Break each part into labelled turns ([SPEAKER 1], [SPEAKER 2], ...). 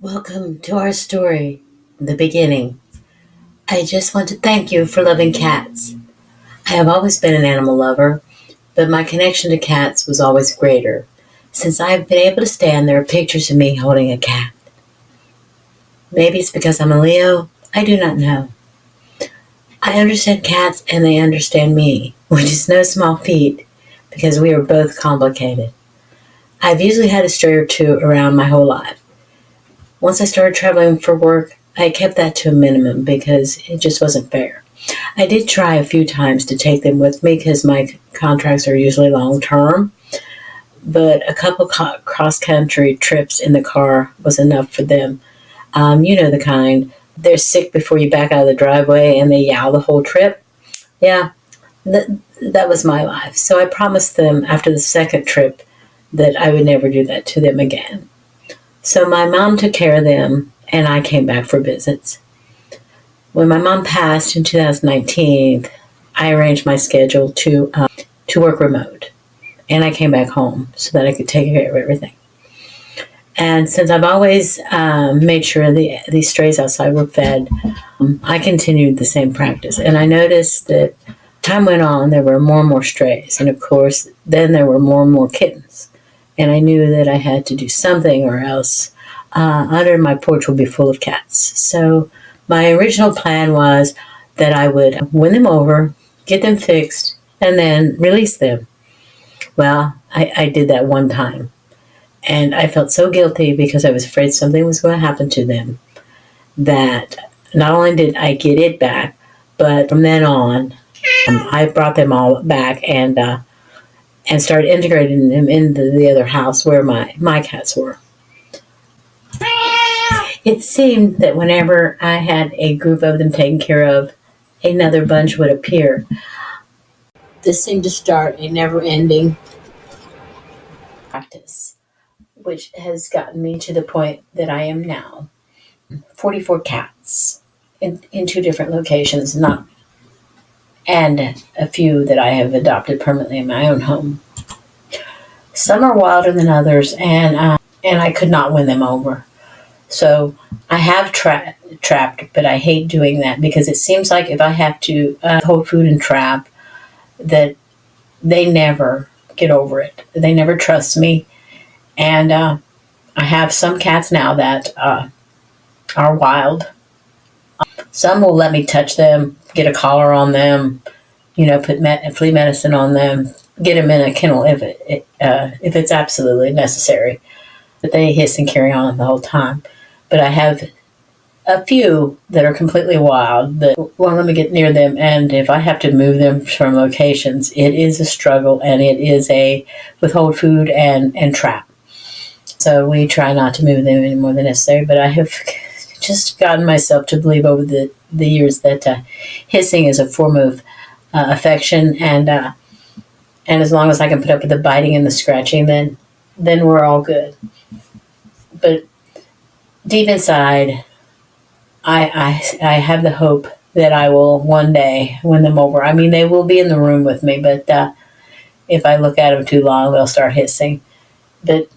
[SPEAKER 1] Welcome to our story, The Beginning. I just want to thank you for loving cats. I have always been an animal lover, but my connection to cats was always greater. Since I have been able to stand, there are pictures of me holding a cat. Maybe it's because I'm a Leo, I do not know. I understand cats and they understand me, which is no small feat because we are both complicated. I've usually had a stray or two around my whole life. Once I started traveling for work, I kept that to a minimum because it just wasn't fair. I did try a few times to take them with me because my contracts are usually long term, but a couple cross country trips in the car was enough for them. You know the kind. They're sick before you back out of the driveway and they yowl the whole trip. Yeah, that was my life. So I promised them after the second trip that I would never do that to them again. So my mom took care of them, and I came back for visits. When my mom passed in 2019, I arranged my schedule to work remote, and I came back home so that I could take care of everything. And since I've always made sure these strays outside were fed, I continued the same practice. And I noticed that time went on, there were more and more strays, and of course, then there were more and more kittens. And I knew that I had to do something or else under my porch would be full of cats. So my original plan was that I would win them over, get them fixed, and then release them. Well, I did that one time. And I felt so guilty because I was afraid something was going to happen to them that not only did I get it back, but from then on, I brought them all back and started integrating them into the other house where my cats were. It seemed that whenever I had a group of them taken care of, another bunch would appear. This seemed to start a never ending practice, which has gotten me to the point that I am now. 44 cats in two different locations, not and a few that I have adopted permanently in my own home. Some are wilder than others, and I could not win them over. So I have trapped, but I hate doing that because it seems like if I have to hold food and trap, that they never get over it. They never trust me, and I have some cats now that are wild. Some will let me touch them, get a collar on them, put flea medicine on them, get them in a kennel if it's absolutely necessary. But they hiss and carry on the whole time. But I have a few that are completely wild that won't let me get near them, and if I have to move them from locations, it is a struggle, and it is a withhold food and trap. So we try not to move them any more than necessary, but I have just gotten myself to believe over the years that hissing is a form of affection, and as long as I can put up with the biting and the scratching, then we're all good. But deep inside, I have the hope that I will one day win them over. I mean, they will be in the room with me, but if I look at them too long, they'll start hissing. But,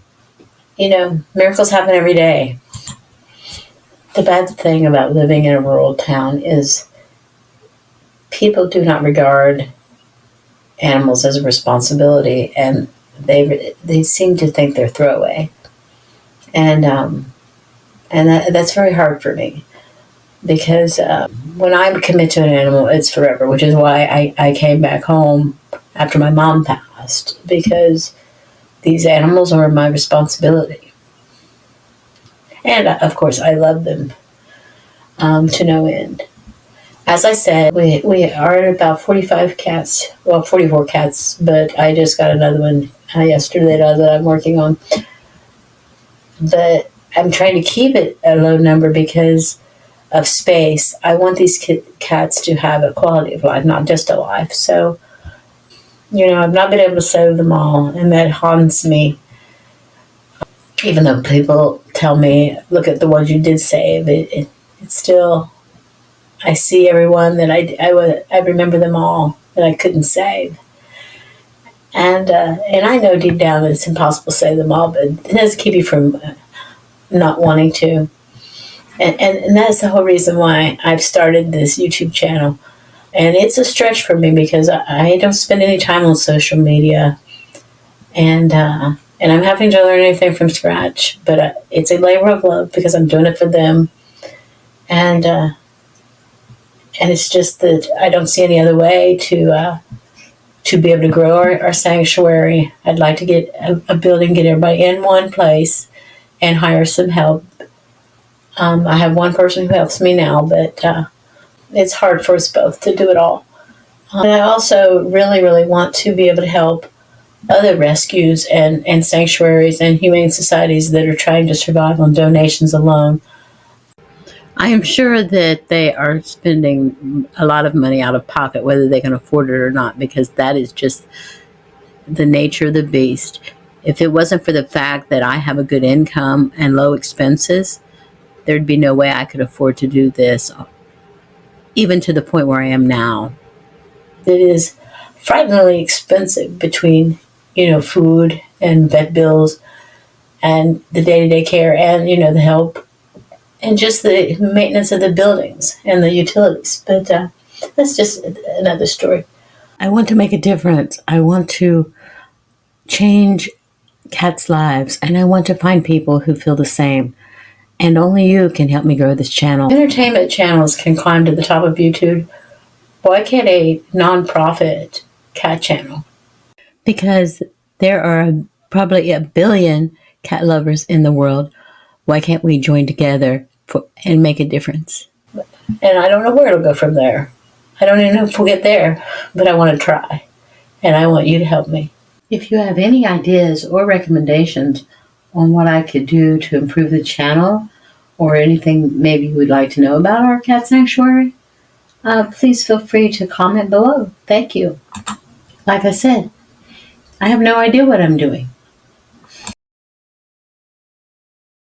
[SPEAKER 1] miracles happen every day. The bad thing about living in a rural town is people do not regard animals as a responsibility, and they seem to think they're throwaway. And that's very hard for me because when I commit to an animal, it's forever, which is why I came back home after my mom passed, because these animals are my responsibility. And of course, I love them to no end. As I said, we are at about 45 cats, well, 44 cats, but I just got another one yesterday that I'm working on. But I'm trying to keep it a low number because of space. I want these cats to have a quality of life, not just a life. So, I've not been able to save them all, and that haunts me. Even though people tell me, look at the ones you did save, it's still, I see everyone that I remember them all that I couldn't save. And I know deep down that it's impossible to save them all, but it doesn't keep you from not wanting to. And that's the whole reason why I've started this YouTube channel. And it's a stretch for me because I don't spend any time on social media. And I'm having to learn anything from scratch. But it's a labor of love because I'm doing it for them. And it's just that I don't see any other way to be able to grow our sanctuary. I'd like to get a building, get everybody in one place, and hire some help. I have one person who helps me now, but it's hard for us both to do it all. And I also really, really want to be able to help other rescues and sanctuaries and humane societies that are trying to survive on donations alone. I am sure that they are spending a lot of money out of pocket, whether they can afford it or not, because that is just the nature of the beast. If it wasn't for the fact that I have a good income and low expenses, there'd be no way I could afford to do this, even to the point where I am now. It is frighteningly expensive between, food and vet bills and the day-to-day care and, the help and just the maintenance of the buildings and the utilities. But that's just another story. I want to make a difference. I want to change cats' lives, and I want to find people who feel the same. And only you can help me grow this channel. Entertainment channels can climb to the top of YouTube. Why can't a non-profit cat channel? Because there are probably 1 billion cat lovers in the world. Why can't we join together and make a difference? And I don't know where it'll go from there. I don't even know if we'll get there, but I want to try. And I want you to help me. If you have any ideas or recommendations on what I could do to improve the channel, or anything maybe you would like to know about our cat sanctuary, please feel free to comment below. Thank you. Like I said, I have no idea what I'm doing.